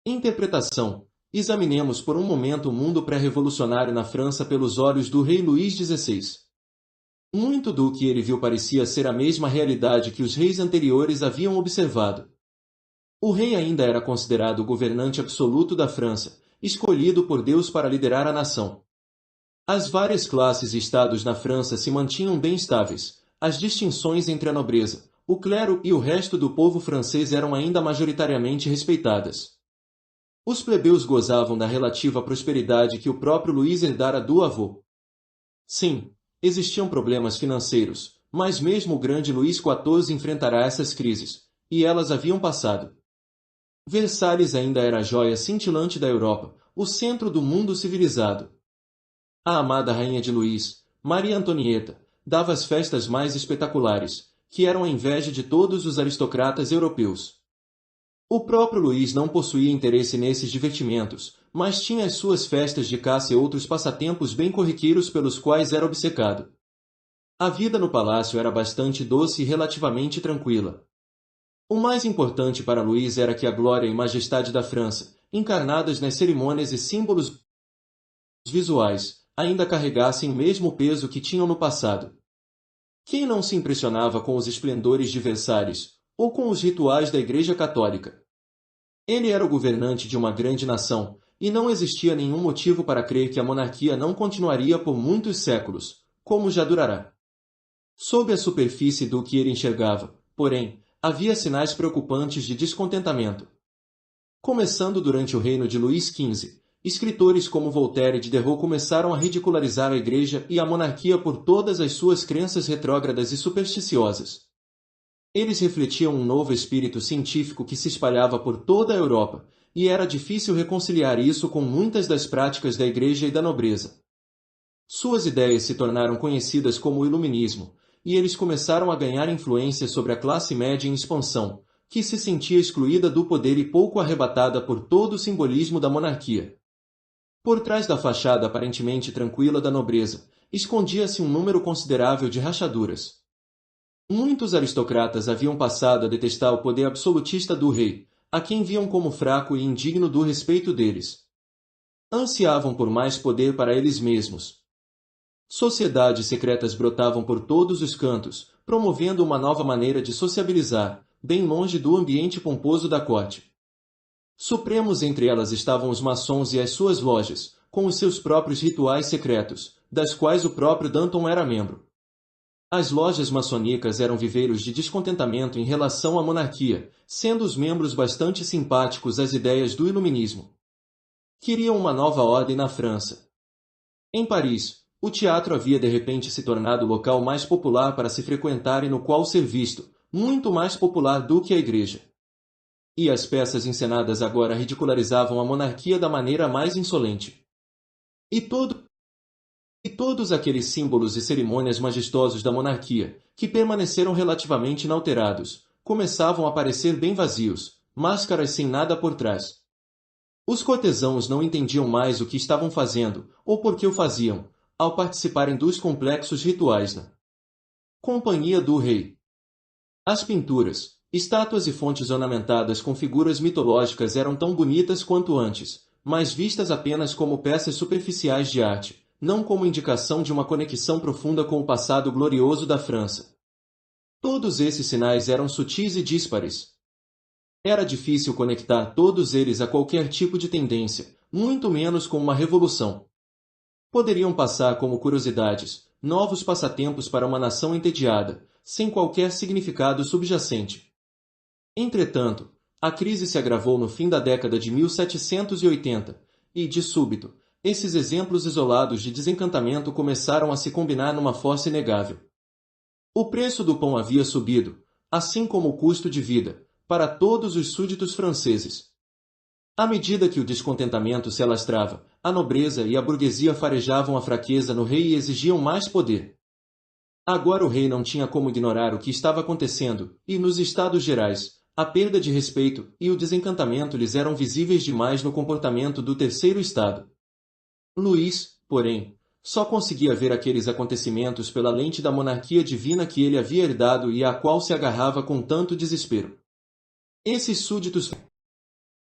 Interpretação. Examinemos por um momento o mundo pré-revolucionário na França pelos olhos do rei Luís XVI. Muito do que ele viu parecia ser a mesma realidade que os reis anteriores haviam observado. O rei ainda era considerado o governante absoluto da França, escolhido por Deus para liderar a nação. As várias classes e estados na França se mantinham bem estáveis. As distinções entre a nobreza, o clero e o resto do povo francês eram ainda majoritariamente respeitadas. Os plebeus gozavam da relativa prosperidade que o próprio Luís herdara do avô. Sim, existiam problemas financeiros, mas mesmo o grande Luís XIV enfrentará essas crises, e elas haviam passado. Versalhes ainda era a joia cintilante da Europa, o centro do mundo civilizado. A amada rainha de Luís, Maria Antonieta, dava as festas mais espetaculares, que eram a inveja de todos os aristocratas europeus. O próprio Luís não possuía interesse nesses divertimentos, mas tinha as suas festas de caça e outros passatempos bem corriqueiros pelos quais era obcecado. A vida no palácio era bastante doce e relativamente tranquila. O mais importante para Luís era que a glória e majestade da França, encarnadas nas cerimônias e símbolos visuais, ainda carregassem o mesmo peso que tinham no passado. Quem não se impressionava com os esplendores de Versalhes, ou com os rituais da Igreja Católica? Ele era o governante de uma grande nação, e não existia nenhum motivo para crer que a monarquia não continuaria por muitos séculos, como já durará. Sob a superfície do que ele enxergava, porém, havia sinais preocupantes de descontentamento. Começando durante o reino de Luís XV, escritores como Voltaire e Diderot começaram a ridicularizar a Igreja e a monarquia por todas as suas crenças retrógradas e supersticiosas. Eles refletiam um novo espírito científico que se espalhava por toda a Europa, e era difícil reconciliar isso com muitas das práticas da Igreja e da nobreza. Suas ideias se tornaram conhecidas como o Iluminismo, e eles começaram a ganhar influência sobre a classe média em expansão, que se sentia excluída do poder e pouco arrebatada por todo o simbolismo da monarquia. Por trás da fachada aparentemente tranquila da nobreza, escondia-se um número considerável de rachaduras. Muitos aristocratas haviam passado a detestar o poder absolutista do rei, a quem viam como fraco e indigno do respeito deles. Ansiavam por mais poder para eles mesmos. Sociedades secretas brotavam por todos os cantos, promovendo uma nova maneira de sociabilizar, bem longe do ambiente pomposo da corte. Supremos entre elas estavam os maçons e as suas lojas, com os seus próprios rituais secretos, das quais o próprio Danton era membro. As lojas maçônicas eram viveiros de descontentamento em relação à monarquia, sendo os membros bastante simpáticos às ideias do iluminismo. Queriam uma nova ordem na França. Em Paris, o teatro havia de repente se tornado o local mais popular para se frequentar e no qual ser visto, muito mais popular do que a igreja. E as peças encenadas agora ridicularizavam a monarquia da maneira mais insolente. E todos aqueles símbolos e cerimônias majestosos da monarquia, que permaneceram relativamente inalterados, começavam a parecer bem vazios, máscaras sem nada por trás. Os cortesãos não entendiam mais o que estavam fazendo, ou por que o faziam, ao participarem dos complexos rituais na Companhia do Rei. As pinturas, estátuas e fontes ornamentadas com figuras mitológicas eram tão bonitas quanto antes, mas vistas apenas como peças superficiais de arte, não como indicação de uma conexão profunda com o passado glorioso da França. Todos esses sinais eram sutis e díspares. Era difícil conectar todos eles a qualquer tipo de tendência, muito menos com uma revolução. Poderiam passar como curiosidades, novos passatempos para uma nação entediada, sem qualquer significado subjacente. Entretanto, a crise se agravou no fim da década de 1780, e, de súbito, esses exemplos isolados de desencantamento começaram a se combinar numa força inegável. O preço do pão havia subido, assim como o custo de vida, para todos os súditos franceses. À medida que o descontentamento se alastrava, a nobreza e a burguesia farejavam a fraqueza no rei e exigiam mais poder. Agora o rei não tinha como ignorar o que estava acontecendo, e, nos estados gerais, a perda de respeito e o desencantamento lhes eram visíveis demais no comportamento do terceiro estado. Luís, porém, só conseguia ver aqueles acontecimentos pela lente da monarquia divina que ele havia herdado e à qual se agarrava com tanto desespero. Esses súditos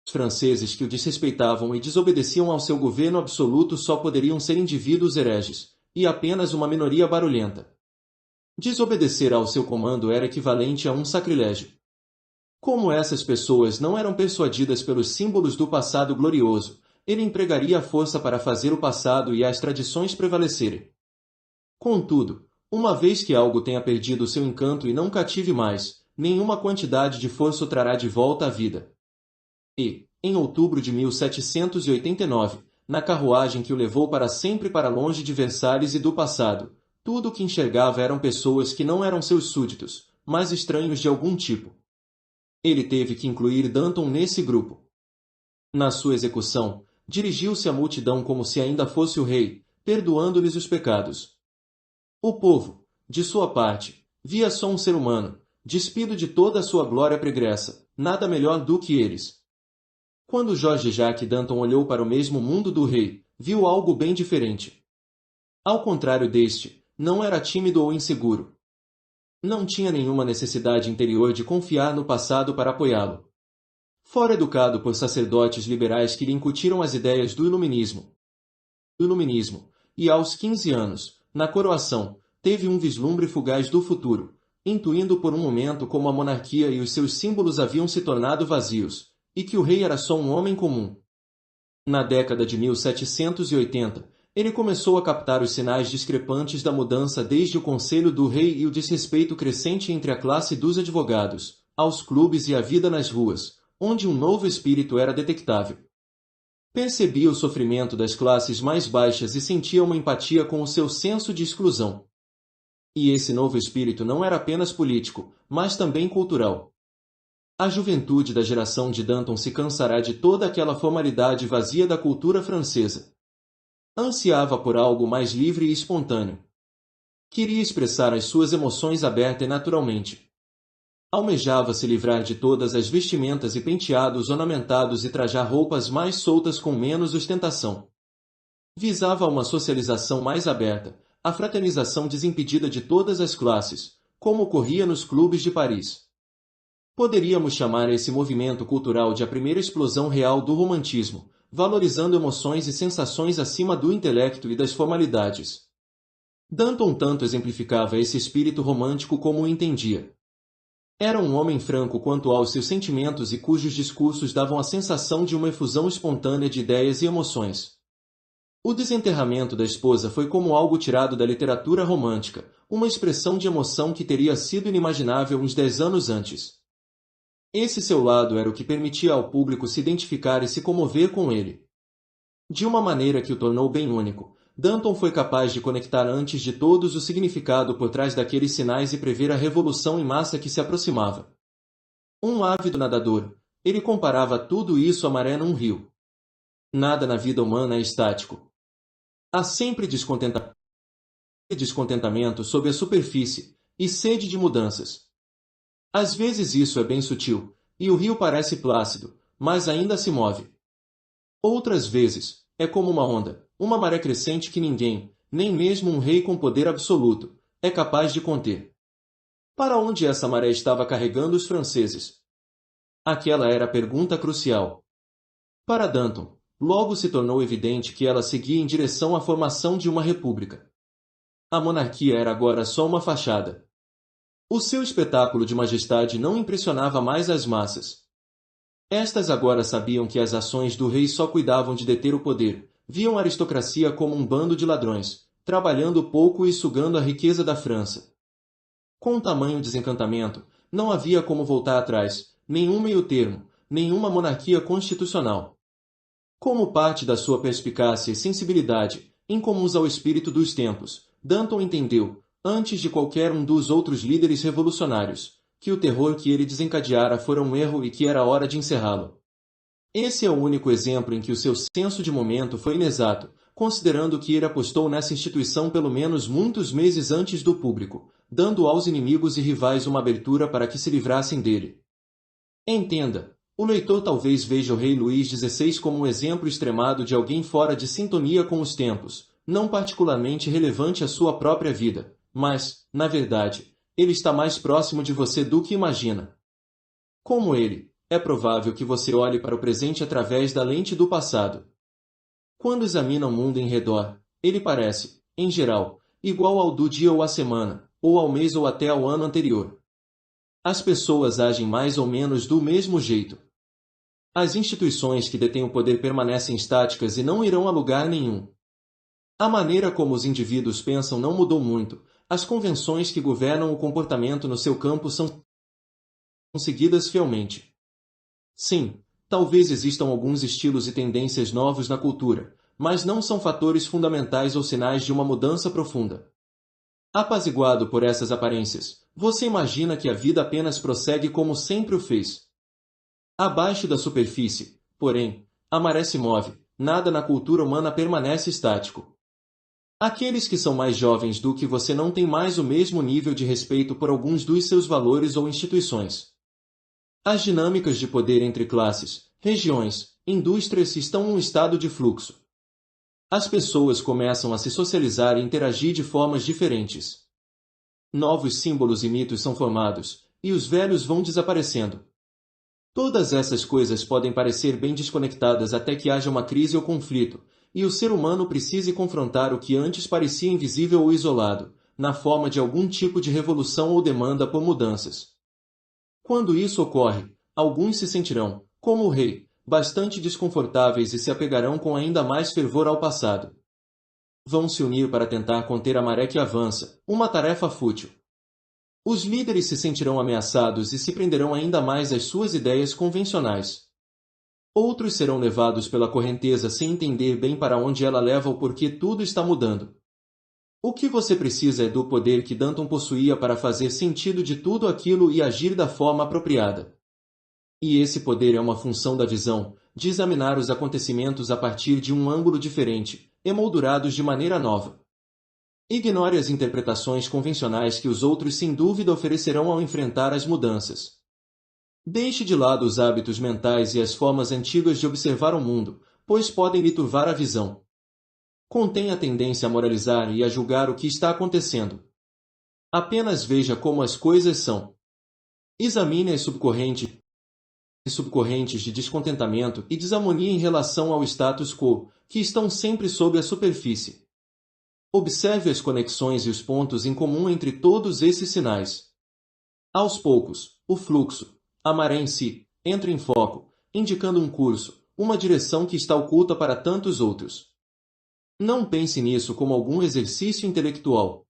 Os franceses que o desrespeitavam e desobedeciam ao seu governo absoluto só poderiam ser indivíduos hereges, e apenas uma minoria barulhenta. Desobedecer ao seu comando era equivalente a um sacrilégio. Como essas pessoas não eram persuadidas pelos símbolos do passado glorioso, ele empregaria a força para fazer o passado e as tradições prevalecerem. Contudo, uma vez que algo tenha perdido seu encanto e não cative mais, nenhuma quantidade de força o trará de volta à vida. E, em outubro de 1789, na carruagem que o levou para sempre para longe de Versalhes e do passado, tudo o que enxergava eram pessoas que não eram seus súditos, mas estranhos de algum tipo. Ele teve que incluir Danton nesse grupo. Na sua execução, dirigiu-se à multidão como se ainda fosse o rei, perdoando-lhes os pecados. O povo, de sua parte, via só um ser humano, despido de toda a sua glória pregressa, nada melhor do que eles. Quando Georges-Jacques Danton olhou para o mesmo mundo do rei, viu algo bem diferente. Ao contrário deste, não era tímido ou inseguro. Não tinha nenhuma necessidade interior de confiar no passado para apoiá-lo. Fora educado por sacerdotes liberais que lhe incutiram as ideias do iluminismo, e aos 15 anos, na coroação, teve um vislumbre fugaz do futuro, intuindo por um momento como a monarquia e os seus símbolos haviam se tornado vazios, e que o rei era só um homem comum. Na década de 1780, ele começou a captar os sinais discrepantes da mudança desde o conselho do rei e o desrespeito crescente entre a classe dos advogados, aos clubes e a vida nas ruas, onde um novo espírito era detectável. Percebia o sofrimento das classes mais baixas e sentia uma empatia com o seu senso de exclusão. E esse novo espírito não era apenas político, mas também cultural. A juventude da geração de Danton se cansará de toda aquela formalidade vazia da cultura francesa. Ansiava por algo mais livre e espontâneo. Queria expressar as suas emoções aberta e naturalmente. Almejava se livrar de todas as vestimentas e penteados ornamentados e trajar roupas mais soltas com menos ostentação. Visava uma socialização mais aberta, a fraternização desimpedida de todas as classes, como ocorria nos clubes de Paris. Poderíamos chamar esse movimento cultural de a primeira explosão real do romantismo, valorizando emoções e sensações acima do intelecto e das formalidades. Danton tanto exemplificava esse espírito romântico como o entendia. Era um homem franco quanto aos seus sentimentos e cujos discursos davam a sensação de uma efusão espontânea de ideias e emoções. O desenterramento da esposa foi como algo tirado da literatura romântica, uma expressão de emoção que teria sido inimaginável uns 10 anos antes. Esse seu lado era o que permitia ao público se identificar e se comover com ele. De uma maneira que o tornou bem único, Danton foi capaz de conectar antes de todos o significado por trás daqueles sinais e prever a revolução em massa que se aproximava. Um ávido nadador, ele comparava tudo isso à maré num rio. Nada na vida humana é estático. Há sempre descontentamento sob a superfície, e sede de mudanças. Às vezes isso é bem sutil, e o rio parece plácido, mas ainda se move. Outras vezes, é como uma onda, uma maré crescente que ninguém, nem mesmo um rei com poder absoluto, é capaz de conter. Para onde essa maré estava carregando os franceses? Aquela era a pergunta crucial. Para Danton, logo se tornou evidente que ela seguia em direção à formação de uma república. A monarquia era agora só uma fachada. O seu espetáculo de majestade não impressionava mais as massas. Estas agora sabiam que as ações do rei só cuidavam de deter o poder, viam a aristocracia como um bando de ladrões, trabalhando pouco e sugando a riqueza da França. Com tamanho desencantamento, não havia como voltar atrás, nenhum meio-termo, nenhuma monarquia constitucional. Como parte da sua perspicácia e sensibilidade, incomuns ao espírito dos tempos, Danton entendeu, antes de qualquer um dos outros líderes revolucionários, que o terror que ele desencadeara fora um erro e que era hora de encerrá-lo. Esse é o único exemplo em que o seu senso de momento foi inexato, considerando que ele apostou nessa instituição pelo menos muitos meses antes do público, dando aos inimigos e rivais uma abertura para que se livrassem dele. Entenda, o leitor talvez veja o rei Luís XVI como um exemplo extremado de alguém fora de sintonia com os tempos, não particularmente relevante à sua própria vida, mas, na verdade, ele está mais próximo de você do que imagina. Como ele, é provável que você olhe para o presente através da lente do passado. Quando examina o mundo em redor, ele parece, em geral, igual ao do dia ou à semana, ou ao mês ou até ao ano anterior. As pessoas agem mais ou menos do mesmo jeito. As instituições que detêm o poder permanecem estáticas e não irão a lugar nenhum. A maneira como os indivíduos pensam não mudou muito, as convenções que governam o comportamento no seu campo são seguidas fielmente. Sim, talvez existam alguns estilos e tendências novos na cultura, mas não são fatores fundamentais ou sinais de uma mudança profunda. Apaziguado por essas aparências, você imagina que a vida apenas prossegue como sempre o fez. Abaixo da superfície, porém, a maré se move, nada na cultura humana permanece estático. Aqueles que são mais jovens do que você não têm mais o mesmo nível de respeito por alguns dos seus valores ou instituições. As dinâmicas de poder entre classes, regiões, indústrias estão em um estado de fluxo. As pessoas começam a se socializar e interagir de formas diferentes. Novos símbolos e mitos são formados, e os velhos vão desaparecendo. Todas essas coisas podem parecer bem desconectadas até que haja uma crise ou conflito, e o ser humano precise confrontar o que antes parecia invisível ou isolado, na forma de algum tipo de revolução ou demanda por mudanças. Quando isso ocorre, alguns se sentirão, como o rei, bastante desconfortáveis e se apegarão com ainda mais fervor ao passado. Vão se unir para tentar conter a maré que avança, uma tarefa fútil. Os líderes se sentirão ameaçados e se prenderão ainda mais às suas ideias convencionais. Outros serão levados pela correnteza sem entender bem para onde ela leva ou por que tudo está mudando. O que você precisa é do poder que Danton possuía para fazer sentido de tudo aquilo e agir da forma apropriada. E esse poder é uma função da visão, de examinar os acontecimentos a partir de um ângulo diferente, emoldurados de maneira nova. Ignore as interpretações convencionais que os outros sem dúvida oferecerão ao enfrentar as mudanças. Deixe de lado os hábitos mentais e as formas antigas de observar o mundo, pois podem lhe turvar a visão. Contém a tendência a moralizar e a julgar o que está acontecendo. Apenas veja como as coisas são. Examine as subcorrentes de descontentamento e desarmonia em relação ao status quo, que estão sempre sob a superfície. Observe as conexões e os pontos em comum entre todos esses sinais. Aos poucos, o fluxo, a maré em si, entra em foco, indicando um curso, uma direção que está oculta para tantos outros. Não pense nisso como algum exercício intelectual.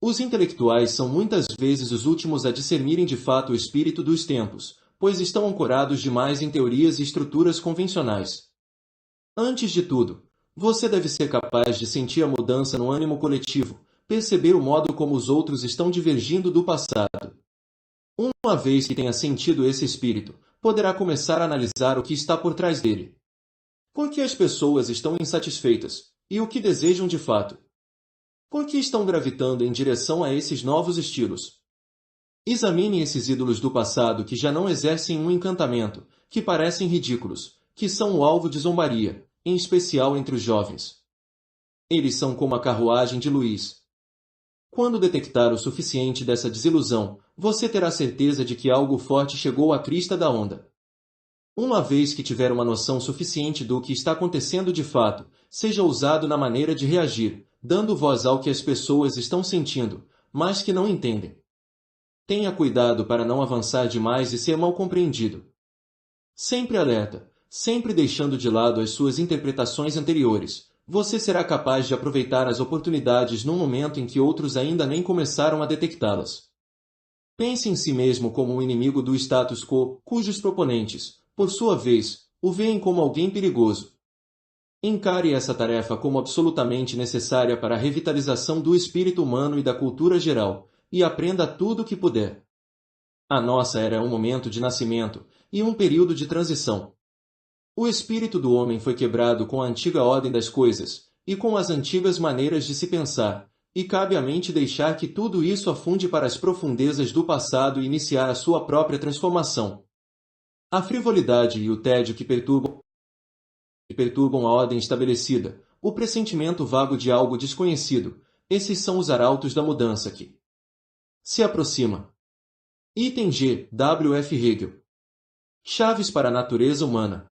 Os intelectuais são muitas vezes os últimos a discernirem de fato o espírito dos tempos, pois estão ancorados demais em teorias e estruturas convencionais. Antes de tudo, você deve ser capaz de sentir a mudança no ânimo coletivo, perceber o modo como os outros estão divergindo do passado. Uma vez que tenha sentido esse espírito, poderá começar a analisar o que está por trás dele. Por que as pessoas estão insatisfeitas, e o que desejam de fato? Por que estão gravitando em direção a esses novos estilos? Examine esses ídolos do passado que já não exercem um encantamento, que parecem ridículos, que são o alvo de zombaria, em especial entre os jovens. Eles são como a carruagem de Luís. Quando detectar o suficiente dessa desilusão, você terá certeza de que algo forte chegou à crista da onda. Uma vez que tiver uma noção suficiente do que está acontecendo de fato, seja ousado na maneira de reagir, dando voz ao que as pessoas estão sentindo, mas que não entendem. Tenha cuidado para não avançar demais e ser mal compreendido. Sempre alerta, sempre deixando de lado as suas interpretações anteriores, você será capaz de aproveitar as oportunidades num momento em que outros ainda nem começaram a detectá-las. Pense em si mesmo como um inimigo do status quo, cujos proponentes, por sua vez, o veem como alguém perigoso. Encare essa tarefa como absolutamente necessária para a revitalização do espírito humano e da cultura geral, e aprenda tudo o que puder. A nossa era é um momento de nascimento, e um período de transição. O espírito do homem foi quebrado com a antiga ordem das coisas, e com as antigas maneiras de se pensar, e cabe à mente deixar que tudo isso afunde para as profundezas do passado e iniciar a sua própria transformação. A frivolidade e o tédio que perturbam a ordem estabelecida, o pressentimento vago de algo desconhecido, esses são os arautos da mudança que se aproxima. Item G. W. F. Hegel. Chaves para a natureza humana.